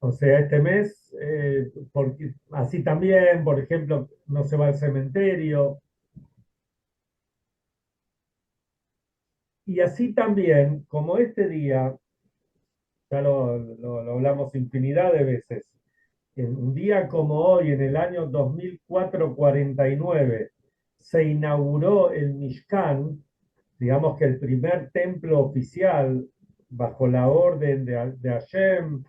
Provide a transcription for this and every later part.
O sea, este mes, porque así también, por ejemplo, no se va al cementerio. Y así también, como este día, ya lo hablamos infinidad de veces, en un día como hoy, en el año 2449, se inauguró el Mishkan, digamos que el primer templo oficial bajo la orden de Hashem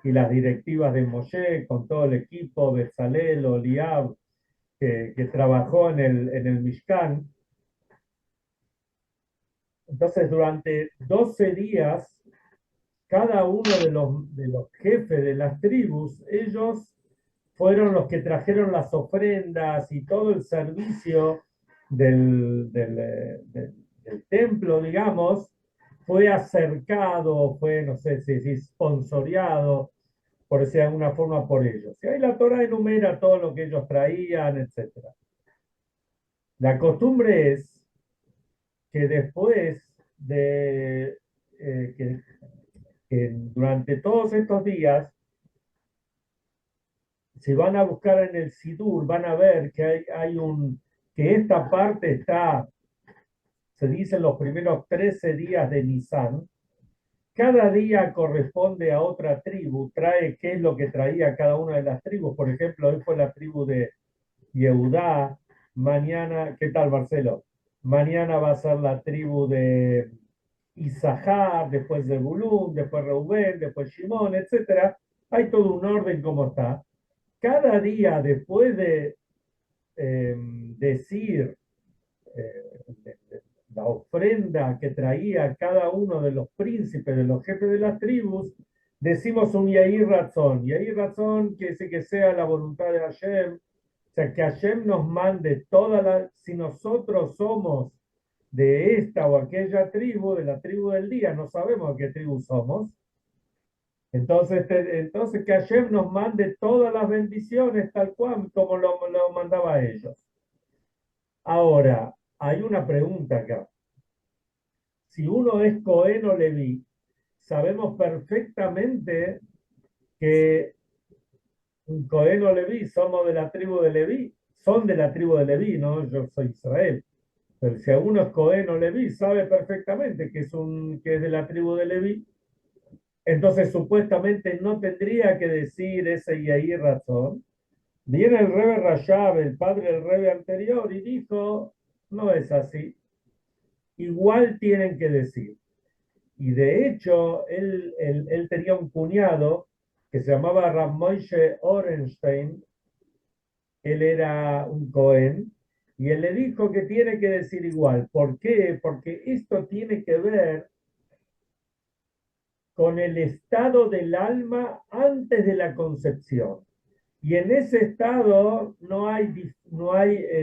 y las directivas de Moshe, con todo el equipo, Bezalel, Oliab, que trabajó en el Mishkan. Entonces, durante 12 días, cada uno de los jefes de las tribus, ellos fueron los que trajeron las ofrendas y todo el servicio del templo, digamos, fue acercado, fue, no sé si sponsoreado, por decir de alguna forma, por ellos. Y ahí la Torah enumera todo lo que ellos traían, etcétera. La costumbre es que después de que durante todos estos días, si van a buscar en el Sidur, van a ver que que esta parte está, se dice los primeros 13 días de Nisan. Cada día corresponde a otra tribu, trae qué es lo que traía cada una de las tribus. Por ejemplo, hoy fue la tribu de Yehudá, mañana, ¿qué tal Marcelo? Mañana va a ser la tribu de Isahar, después de Bulún, después Reubén, después Shimón, etcétera. Hay todo un orden como está. Cada día después de decir la ofrenda que traía cada uno de los príncipes, de los jefes de las tribus, decimos un Yair Razón. Yair Razón quiere decir que sea la voluntad de Hashem, o sea, que Hashem nos mande si nosotros somos de esta o aquella tribu, de la tribu del día, no sabemos de qué tribu somos, entonces que Hashem nos mande todas las bendiciones tal cual como lo mandaba a ellos. Ahora, hay una pregunta acá. Si uno es Cohen o Leví, sabemos perfectamente que un Cohen o Leví somos de la tribu de Leví, son de la tribu de Leví, ¿no? Yo soy Israel. Pero si uno es Cohen o Leví, sabe perfectamente que es de la tribu de Leví, entonces supuestamente no tendría que decir ese y ahí razón. Viene el Rebbe Rashab, el padre del Rebbe anterior, y dijo, no es así. Igual tienen que decir. Y de hecho, él tenía un cuñado que se llamaba Rav Moshe Orenstein, él era un Cohen, y él le dijo que tiene que decir igual. ¿Por qué? Porque esto tiene que ver con el estado del alma antes de la concepción. Y en ese estado no hay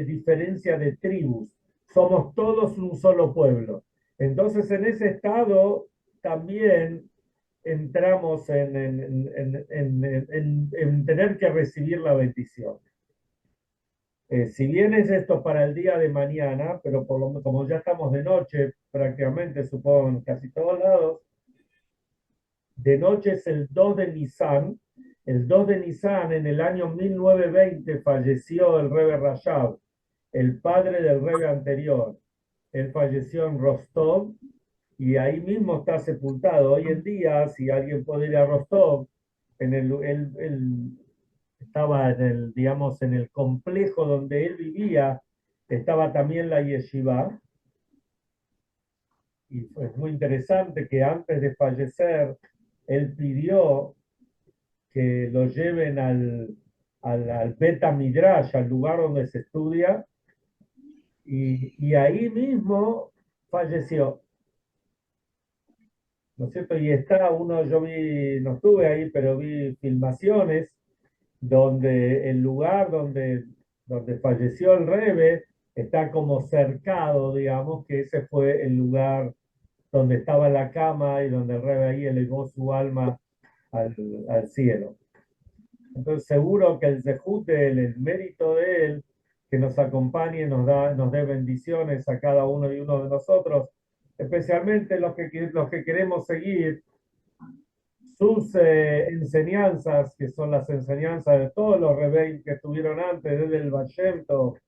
diferencia de tribus, somos todos un solo pueblo. Entonces en ese estado también entramos en tener que recibir la bendición. Si bien es esto para el día de mañana, pero como ya estamos de noche, prácticamente supongo en casi todos lados, de noche es el 2 de Nisan. El 2 de Nisan, en el año 1920, falleció el Rebbe Rashab, el padre del Rebbe anterior. Él falleció en Rostov y ahí mismo está sepultado. Hoy en día, si alguien puede ir a Rostov, él estaba digamos, en el complejo donde él vivía, estaba también la yeshiva. Y fue muy interesante que antes de fallecer, él pidió que lo lleven al Beta Midrash, al lugar donde se estudia, y ahí mismo falleció, ¿no es cierto? Y está yo vi, no estuve ahí, pero vi filmaciones donde el lugar donde falleció el Rebe está como cercado, digamos, que ese fue el lugar donde estaba la cama y donde el Rebe ahí elevó su alma al, al cielo. Entonces seguro que el zehut de él, el mérito de él, que nos acompañe, nos dé bendiciones a cada uno y uno de nosotros, especialmente los que queremos seguir sus enseñanzas, que son las enseñanzas de todos los rebeldes que estuvieron antes, desde el Baal Shem Tov,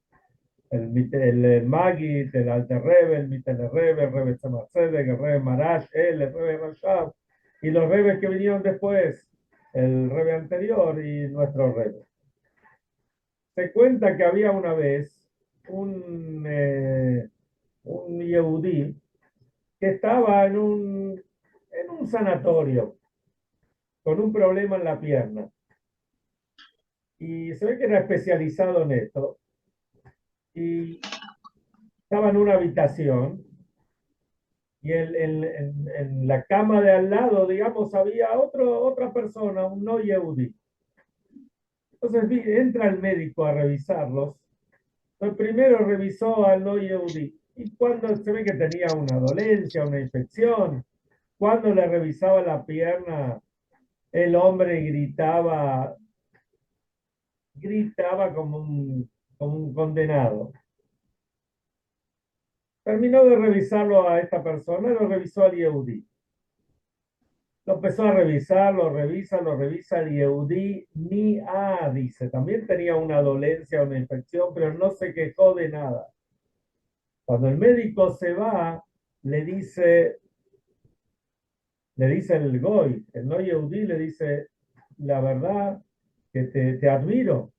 el Maggid, el Alter Rebbe, el Mittler Rebbe, el Rebbe Tzemach Tzedek, el Rebbe Marash, el Rebbe Rashab, y los Rebbes que vinieron después, el Rebbe anterior y nuestro Rebbe. Se cuenta que había una vez un Yehudí que estaba en un sanatorio con un problema en la pierna. Y se ve que era especializado en esto. Y estaba en una habitación y en la cama de al lado, digamos, había otra persona, un no yehudí. Entonces entra el médico a revisarlos. El primero revisó al no yehudí. Y cuando se ve que tenía una dolencia, una infección, cuando le revisaba la pierna, el hombre gritaba como un condenado. Terminó de revisarlo a esta persona, lo revisó al Yehudí. Lo empezó a revisar, lo revisa el Yehudí, dice. También tenía una dolencia, una infección, pero no se quejó de nada. Cuando el médico se va, le dice el Goy, el no Yehudí le dice, la verdad que te admiro,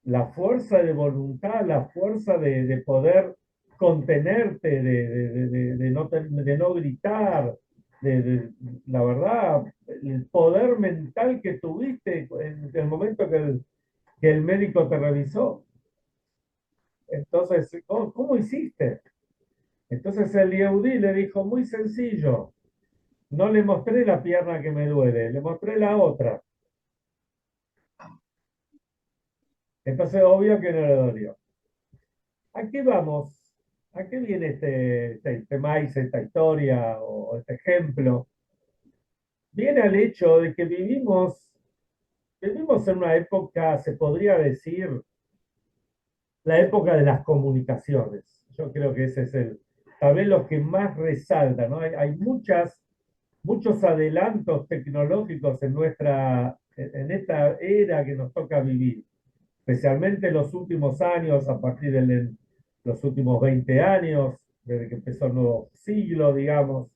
la fuerza de voluntad, la fuerza de poder contenerte, de no gritar, la verdad, el poder mental que tuviste en el momento que el médico te revisó. Entonces, ¿cómo hiciste? Entonces el Yehudí le dijo, muy sencillo, no le mostré la pierna que me duele, le mostré la otra. Entonces, obvio que no le dolió. ¿A qué vamos? ¿A qué viene este maíz, esta historia o este ejemplo? Viene al hecho de que vivimos en una época, se podría decir, la época de las comunicaciones. Yo creo que ese es tal vez lo que más resalta, ¿no? Hay muchos adelantos tecnológicos en esta era que nos toca vivir, especialmente en los últimos años, a partir de los últimos 20 años, desde que empezó el nuevo siglo, digamos,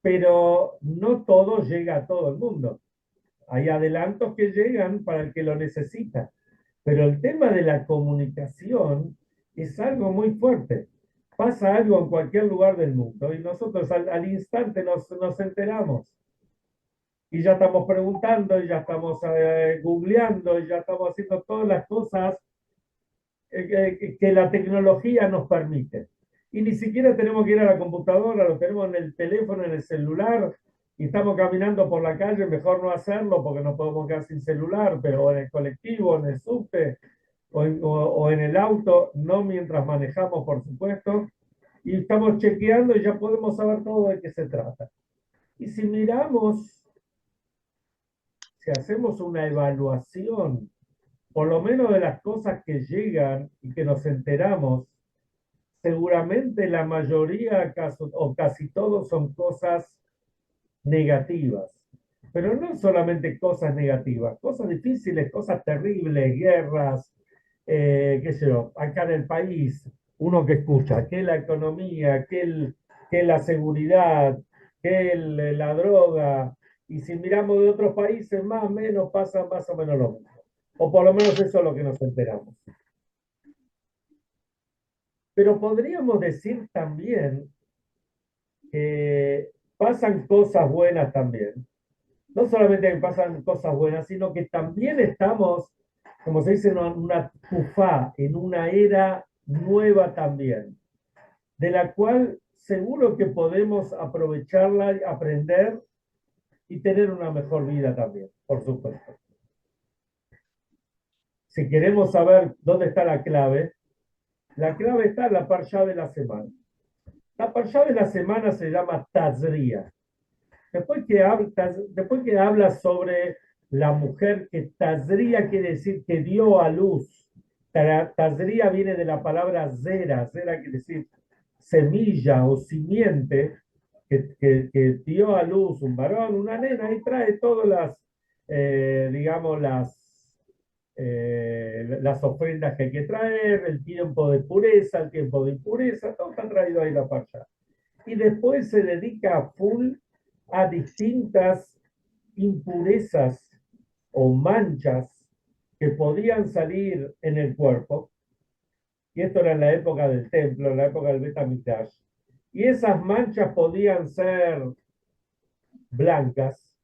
pero no todo llega a todo el mundo. Hay adelantos que llegan para el que lo necesita, pero el tema de la comunicación es algo muy fuerte. Pasa algo en cualquier lugar del mundo y nosotros al instante nos enteramos. Y ya estamos preguntando, y ya estamos googleando, y ya estamos haciendo todas las cosas que la tecnología nos permite. Y ni siquiera tenemos que ir a la computadora, lo tenemos en el teléfono, en el celular, y estamos caminando por la calle, mejor no hacerlo porque no podemos quedar sin celular, pero en el colectivo, en el subte o en el auto, no mientras manejamos, por supuesto, y estamos chequeando y ya podemos saber todo de qué se trata. Y si hacemos una evaluación, por lo menos de las cosas que llegan y que nos enteramos, seguramente la mayoría o casi todos son cosas negativas. Pero no solamente cosas negativas, cosas difíciles, cosas terribles, guerras, qué sé yo, acá en el país, uno que escucha, que la economía, que la seguridad, la droga, y si miramos de otros países, más o menos pasa más o menos lo mismo. O por lo menos eso es lo que nos enteramos. Pero podríamos decir también que pasan cosas buenas también. No solamente que pasan cosas buenas, sino que también estamos, como se dice, en una tufá, en una era nueva también, de la cual seguro que podemos aprovecharla, aprender y tener una mejor vida también, por supuesto. Si queremos saber dónde está la clave está en la parsha de la semana. La parsha de la semana se llama Tazria. Después que habla sobre la mujer que Tazria quiere decir que dio a luz. Tazria viene de la palabra zera quiere decir semilla o simiente. que dio a luz un varón, una nena, y trae todas digamos, las ofrendas que hay que traer, el tiempo de pureza, el tiempo de impureza, todo está traído ahí la parcha. Y después se dedica a full a distintas impurezas o manchas que podían salir en el cuerpo, y esto era en la época del templo, en la época del Betamigdash, y esas manchas podían ser blancas.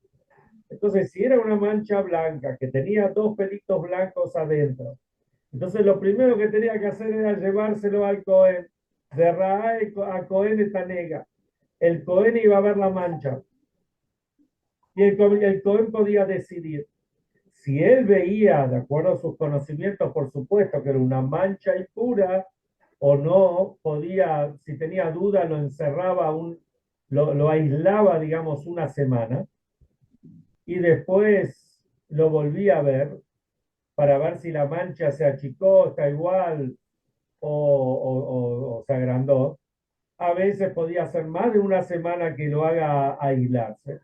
Entonces, si era una mancha blanca que tenía dos pelitos blancos adentro, entonces lo primero que tenía que hacer era llevárselo al Cohen, de Rae a Cohen esta nega. El Cohen iba a ver la mancha y el Cohen podía decidir. Si él veía, de acuerdo a sus conocimientos, por supuesto, que era una mancha impura o no, podía, si tenía duda, lo encerraba, lo aislaba, digamos, una semana y después lo volvía a ver para ver si la mancha se achicó, está igual o se agrandó. A veces podía ser más de una semana que lo haga aislarse.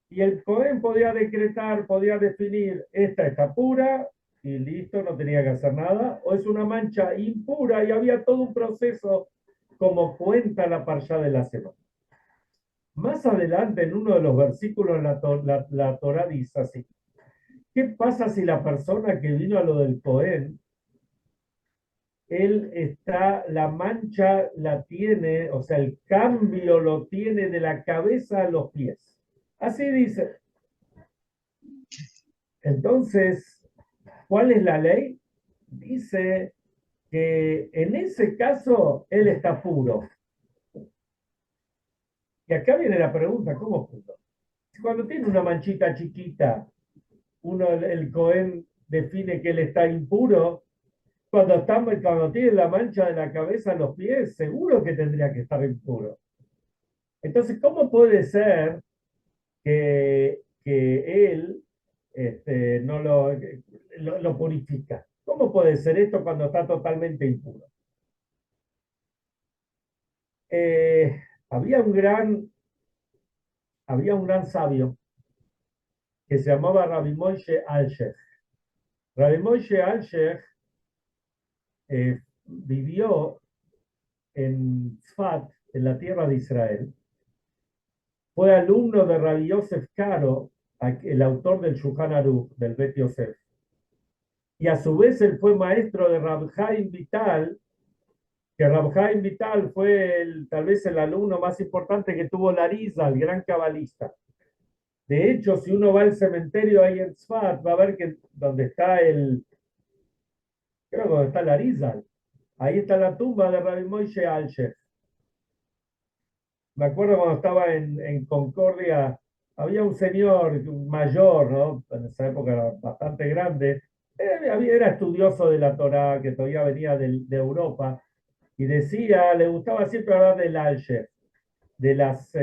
Y el Cohen podía decretar, podía definir, esta está pura y listo, no tenía que hacer nada, o es una mancha impura y había todo un proceso como cuenta la parsha de la semana. Más adelante, en uno de los versículos, la Torah dice así: ¿qué pasa si la persona que vino a lo del Cohen, la mancha la tiene, o sea, el cambio lo tiene de la cabeza a los pies? Así dice. Entonces, ¿cuál es la ley? Dice que en ese caso él está puro. Y acá viene la pregunta, ¿cómo puro? Cuando tiene una manchita chiquita, el Cohen define que él está impuro. Cuando tiene la mancha de la cabeza a los pies, seguro que tendría que estar impuro. Entonces, ¿cómo puede ser que él no lo purifica? ¿Cómo puede ser esto cuando está totalmente impuro? Eh, había un gran, había un gran sabio que se llamaba Rabbi Moshe Alshech. Rabbi Moshe Alshech vivió en Tzfat, en la tierra de Israel. Fue alumno de Rabbi Yosef Karo, el autor del Shulchan Aruch, del Bet Yosef. Y a su vez él fue maestro de Rab Chaim Vital, que Rab Chaim Vital fue tal vez el alumno más importante que tuvo Larisa, el gran cabalista. De hecho, si uno va al cementerio ahí en Tzfat, va a ver que donde está creo que donde está Larisa, ahí está la tumba de Rabbi Moshe Alshech. Me acuerdo cuando estaba en Concordia, había un señor mayor, ¿no? En esa época era bastante grande, era estudioso de la Torá, que todavía venía de Europa, y decía, le gustaba siempre hablar del Alshech, de las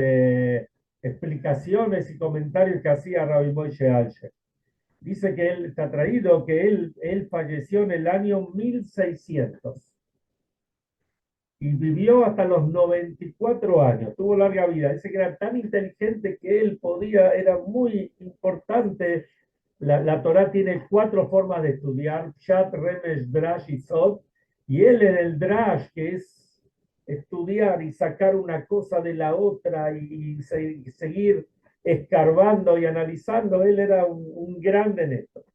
explicaciones y comentarios que hacía Rabbi Moshe Alshech. Dice que él está traído, que él falleció en el año 1600 y vivió hasta los 94 años, tuvo larga vida. Dice que era tan inteligente que él era muy importante. La Torá tiene 4 formas de estudiar: Pshat, Remesh, Drash y Sod. Y él en el Drash, que es estudiar y sacar una cosa de la otra y seguir escarbando y analizando, él era un grande en esto.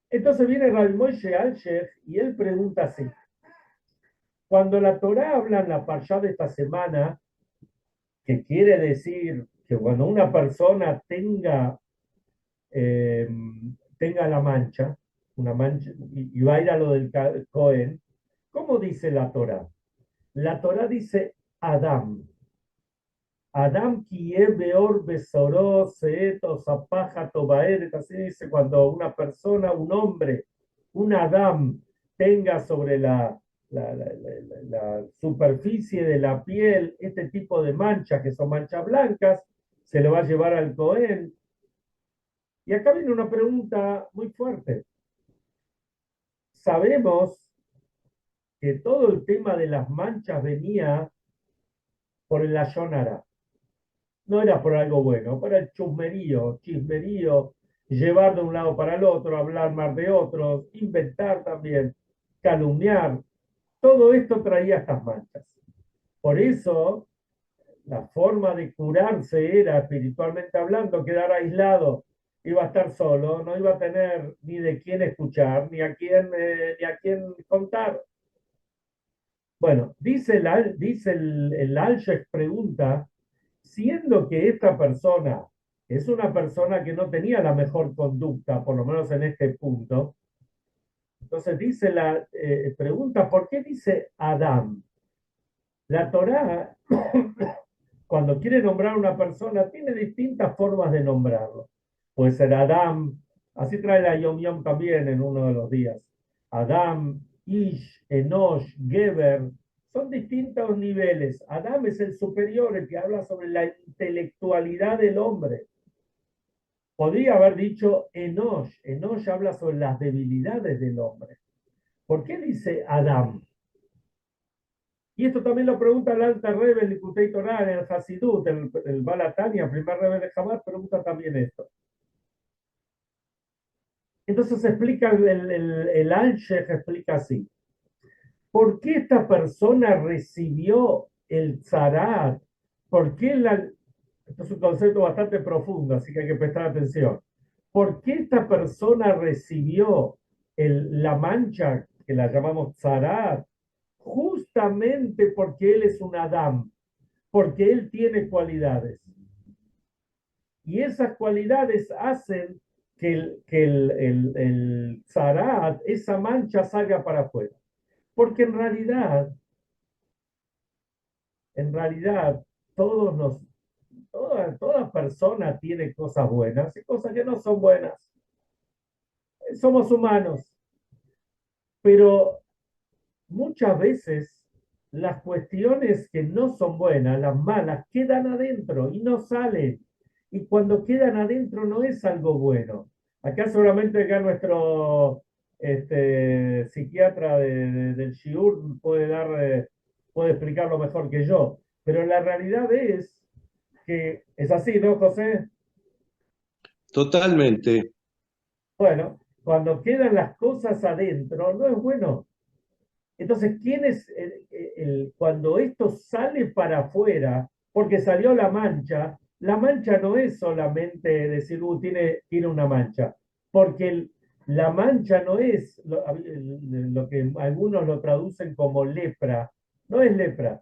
Entonces viene Rabbi Moshe Alshech y él pregunta así: cuando la Torá habla en la parsha de esta semana, que quiere decir que cuando una persona eh, tenga la mancha, una mancha, y va a ir a lo del Cohen, ¿cómo dice la Torá? La Torá dice Adam. Adam kiev beor besoró seeto zapaja tobaeret, así dice cuando una persona, un hombre, un Adam, tenga sobre la superficie de la piel este tipo de manchas, que son manchas blancas, se lo va a llevar al Cohen. Y acá viene una pregunta muy fuerte. Sabemos que todo el tema de las manchas venía por el lashon hara. No era por algo bueno, para el chusmerío, chismerío, llevar de un lado para el otro, hablar más de otros, inventar también, calumniar. Todo esto traía estas manchas. Por eso, la forma de curarse era, espiritualmente hablando, quedar aislado. Iba a estar solo, no iba a tener ni de quién escuchar, ni a quién contar. Bueno, dice el Alsheikh pregunta, siendo que esta persona es una persona que no tenía la mejor conducta, por lo menos en este punto, entonces dice pregunta, ¿por qué dice Adán? La Torá, cuando quiere nombrar a una persona, tiene distintas formas de nombrarlo. Puede ser Adam, así trae la Yom Yom también en uno de los días. Adam, Ish, Enosh, Geber, son distintos niveles. Adam es el superior, el que habla sobre la intelectualidad del hombre. Podría haber dicho Enosh. Enosh habla sobre las debilidades del hombre. ¿Por qué dice Adam? Y esto también lo pregunta el Alta Rebbe, el Likutei Torah, el Hasidut, el Balatania, primer Rebbe de Chabad, pregunta también esto. Entonces explica el Alshech, explica así. ¿Por qué esta persona recibió el Tzarat? ¿Por qué esto es un concepto bastante profundo, así que hay que prestar atención. ¿Por qué esta persona recibió la mancha, que la llamamos Tzarat? Justamente porque él es un Adam, porque él tiene cualidades. Y esas cualidades hacen que el zarat, esa mancha, salga para afuera. Porque en realidad, toda persona tiene cosas buenas y cosas que no son buenas. Somos humanos, pero muchas veces las cuestiones que no son buenas, las malas, quedan adentro y no salen. Y cuando quedan adentro no es algo bueno. Acá seguramente acá nuestro psiquiatra del Shiur puede explicarlo mejor que yo. Pero la realidad es que es así, ¿no, José? Totalmente. Bueno, cuando quedan las cosas adentro, no es bueno. Entonces, ¿quién es cuando esto sale para afuera, porque salió la mancha no es solamente decir, tiene una mancha, porque la mancha no es lo que algunos lo traducen como lepra, no es lepra,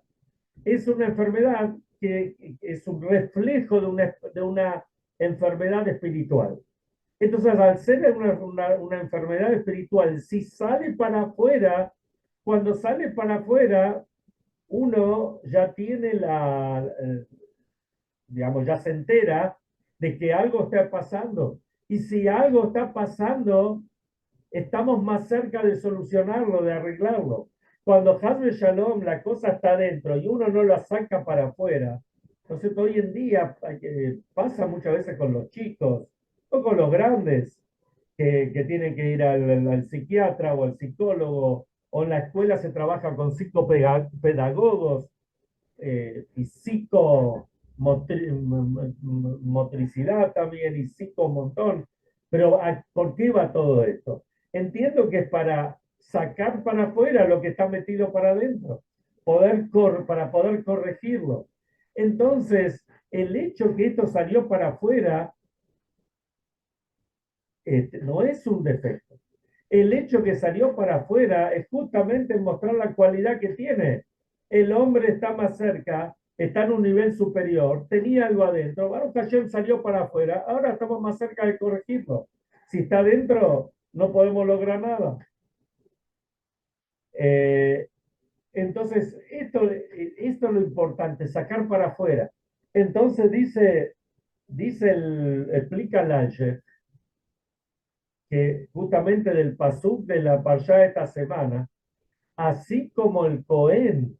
es una enfermedad que es un reflejo de una enfermedad espiritual. Entonces, al ser una enfermedad espiritual, si sale para afuera, cuando sale para afuera, uno ya tiene digamos, ya se entera de que algo está pasando. Y si algo está pasando, estamos más cerca de solucionarlo, de arreglarlo. Cuando Hazbe Shalom la cosa está dentro y uno no la saca para afuera, entonces hoy en día pasa muchas veces con los chicos o con los grandes que tienen que ir al psiquiatra o al psicólogo, o en la escuela se trabaja con psicopedagogos y psicomotricidad también y psico un montón. Pero ¿por qué va todo esto? Entiendo que es para sacar para afuera lo que está metido para adentro, para poder corregirlo. Entonces, el hecho que esto salió para afuera no es un defecto. El hecho que salió para afuera es justamente mostrar la cualidad que tiene. El hombre está más cerca, está en un nivel superior, tenía algo adentro. Baruch Hashem salió para afuera, ahora estamos más cerca de corregirlo. Si está adentro, no podemos lograr nada. Eh, entonces, esto es lo importante, sacar para afuera. Entonces explica el Alge, que justamente del pasuk de la parsha de esta semana, así como el Cohen,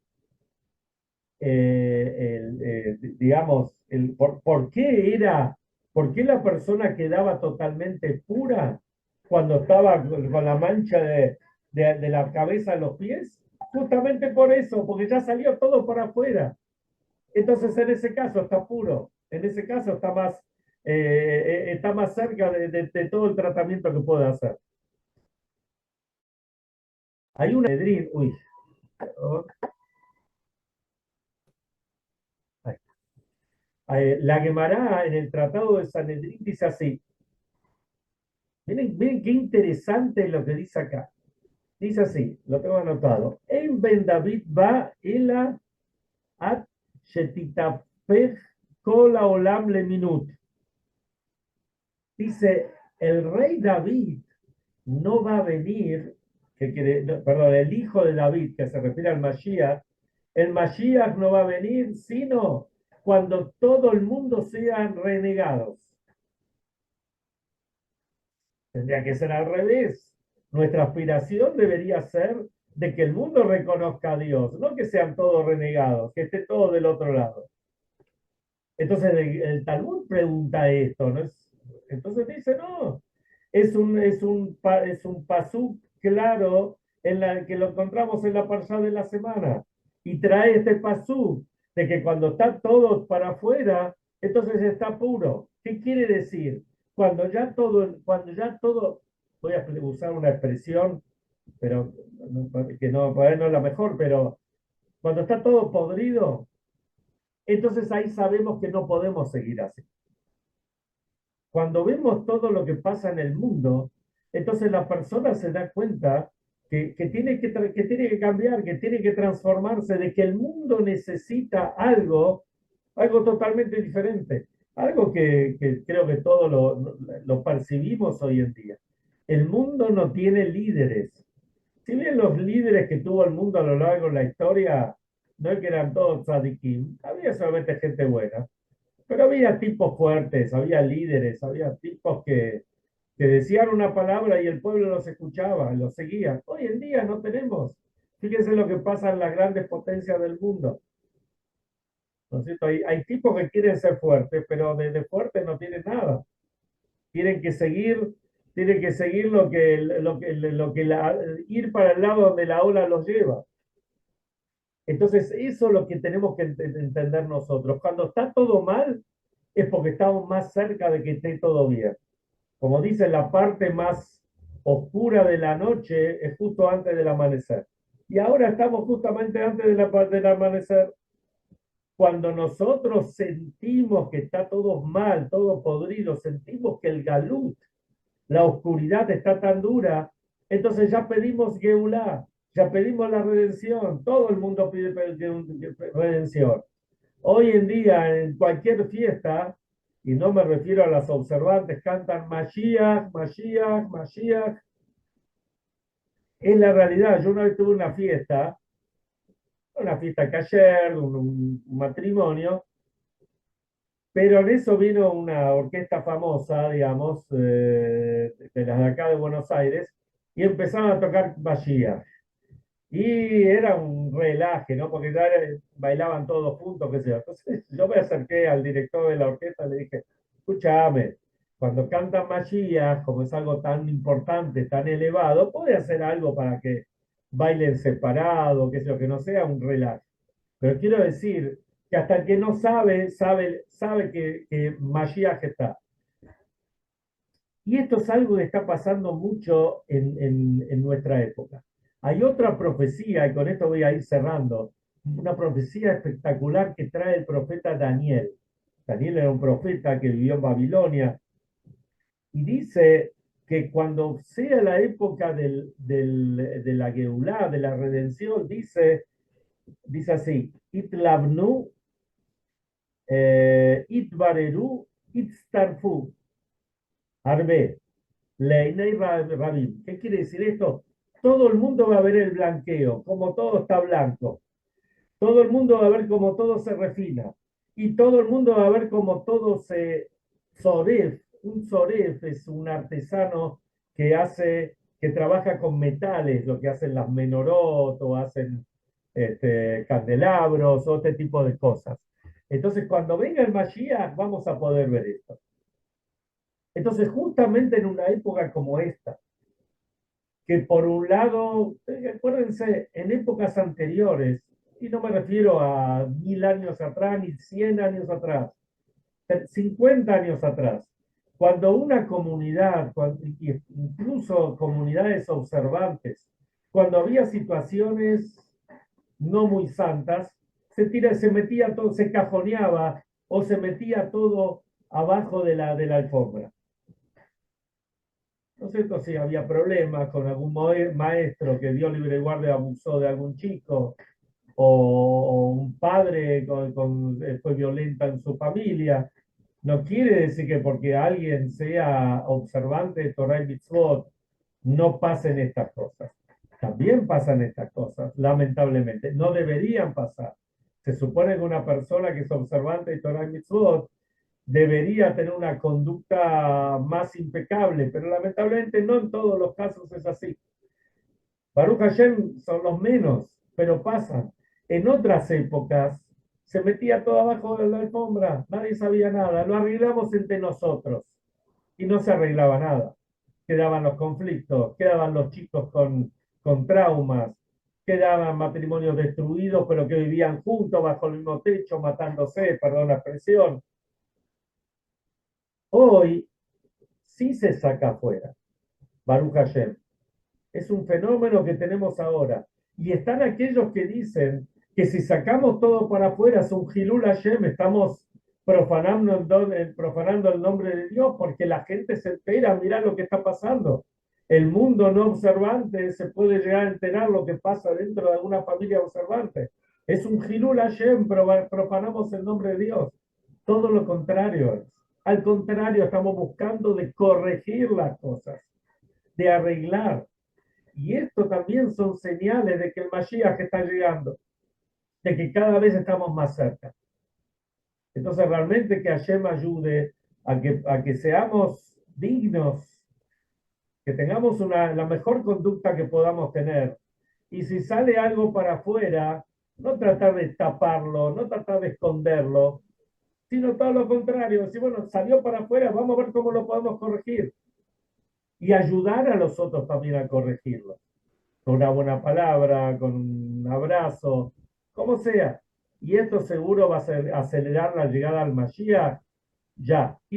digamos, ¿por qué la persona quedaba totalmente pura cuando estaba con la mancha de la cabeza a los pies? Justamente por eso, porque ya salió todo por afuera. Entonces, en ese caso está puro, en ese caso está más cerca de todo el tratamiento que puede hacer. Hay un Edrín, uy, la Gemara en el Tratado de Sanedrín dice así. Miren qué interesante lo que dice acá. Dice así, lo tengo anotado. En Ben David va ela at shetitapej kol haolam leminut. Dice, el rey David no va a venir, perdón, el hijo de David, que se refiere al Mashiach, el Mashiach no va a venir sino cuando todo el mundo sean renegados. Tendría que ser al revés. Nuestra aspiración debería ser de que el mundo reconozca a Dios, no que sean todos renegados, que esté todo del otro lado. Entonces el Talmud pregunta esto, ¿no? Entonces dice, no, es un pasú claro en la que lo encontramos en la parsha de la semana. Y trae este pasú de que cuando está todo para afuera, entonces está puro. ¿Qué quiere decir? Cuando ya todo, voy a usar una expresión, pero que no, por ahí no es la mejor, pero cuando está todo podrido, entonces ahí sabemos que no podemos seguir así. Cuando vemos todo lo que pasa en el mundo, entonces la persona se da cuenta que tiene que cambiar, que tiene que transformarse, de que el mundo necesita algo totalmente diferente, algo que creo que todos lo percibimos hoy en día. El mundo no tiene líderes. Si bien los líderes que tuvo el mundo a lo largo de la historia no es que eran todos tzadikim, había solamente gente buena. Pero había tipos fuertes, había líderes, había tipos que decían una palabra y el pueblo los escuchaba, los seguía. Hoy en día no tenemos. Fíjense lo que pasa en las grandes potencias del mundo. ¿No es cierto? Hay tipos que quieren ser fuertes, pero de fuerte no tienen nada. Tienen que seguir, tienen que seguir ir para el lado donde la ola los lleva. Entonces, eso es lo que tenemos que entender nosotros. Cuando está todo mal, es porque estamos más cerca de que esté todo bien. Como dice, la parte más oscura de la noche es justo antes del amanecer. Y ahora estamos justamente antes del amanecer. Cuando nosotros sentimos que está todo mal, todo podrido, sentimos que el galut, la oscuridad está tan dura, entonces ya pedimos Geulá, ya pedimos la redención. Todo el mundo pide redención. Hoy en día, en cualquier fiesta, y no me refiero a las observantes, cantan Mashiach, Mashiach, Mashiach. Es la realidad. Yo una vez tuve una fiesta ayer, un matrimonio, pero en eso vino una orquesta famosa, digamos, de las de acá de Buenos Aires, y empezaron a tocar Mashiach. Y era un relaje, ¿no? Porque bailaban todos juntos, qué sé yo. Entonces yo me acerqué al director de la orquesta y le dije, escúchame, cuando cantan Mashiach, como es algo tan importante, tan elevado, puede hacer algo para que bailen separado, qué sé yo, que no sea un relaje. Pero quiero decir que hasta el que no sabe que Mashiach está. Y esto es algo que está pasando mucho en nuestra época. Hay otra profecía, y con esto voy a ir cerrando, una profecía espectacular que trae el profeta Daniel. Daniel era un profeta que vivió en Babilonia y dice que cuando sea la época de la Geulá, de la redención, dice así, Itlabnu, Itbareru, Itztarfu, Arbe. Leinei Rabin. ¿Qué quiere decir esto? Todo el mundo va a ver el blanqueo, como todo está blanco. Todo el mundo va a ver cómo todo se refina. Y todo el mundo va a ver cómo todo se soref. Un soref es un artesano que trabaja con metales, lo que hacen las menorot o hacen candelabros o este tipo de cosas. Entonces, cuando venga el Mashiach, vamos a poder ver esto. Entonces, justamente en una época como esta, que por un lado, acuérdense, en épocas anteriores, y no me refiero a 1000 años atrás ni 100 años atrás, 50 años atrás, cuando una comunidad, incluso comunidades observantes, cuando había situaciones no muy santas, se metía todo, se cajoneaba o se metía todo abajo de la alfombra. ¿No es cierto? Si había problemas con algún maestro que dio libre guardia abusó de algún chico, o un padre fue violenta en su familia, no quiere decir que porque alguien sea observante de Torah y Mitzvot no pasen estas cosas. También pasan estas cosas, lamentablemente. No deberían pasar. Se supone que una persona que es observante de Torah y Mitzvot debería tener una conducta más impecable, pero lamentablemente no en todos los casos es así. Baruch Hashem son los menos, pero pasan. En otras épocas se metía todo abajo de la alfombra, nadie sabía nada, lo arreglamos entre nosotros y no se arreglaba nada. Quedaban los conflictos, quedaban los chicos con traumas, quedaban matrimonios destruidos, pero que vivían juntos bajo el mismo techo, matándose, perdón la expresión. Hoy sí se saca afuera, Baruch Hashem. Es un fenómeno que tenemos ahora. Y están aquellos que dicen que si sacamos todo para afuera es un Hilul Hashem, estamos profanando el nombre de Dios porque la gente se entera, mira lo que está pasando. El mundo no observante se puede llegar a enterar lo que pasa dentro de alguna familia observante. Es un Hilul Hashem, profanamos el nombre de Dios. Todo lo contrario. Al contrario, estamos buscando de corregir las cosas, de arreglar. Y esto también son señales de que el Mashiach está llegando, de que cada vez estamos más cerca. Entonces, realmente que Hashem ayude a que seamos dignos, que tengamos la mejor conducta que podamos tener. Y si sale algo para afuera, no tratar de taparlo, no tratar de esconderlo, sino todo lo contrario. Si, bueno, salió para afuera, vamos a ver cómo lo podemos corregir. Y ayudar a los otros también a corregirlo. Con una buena palabra, con un abrazo, como sea. Y esto seguro va a acelerar la llegada al Mashiach ya.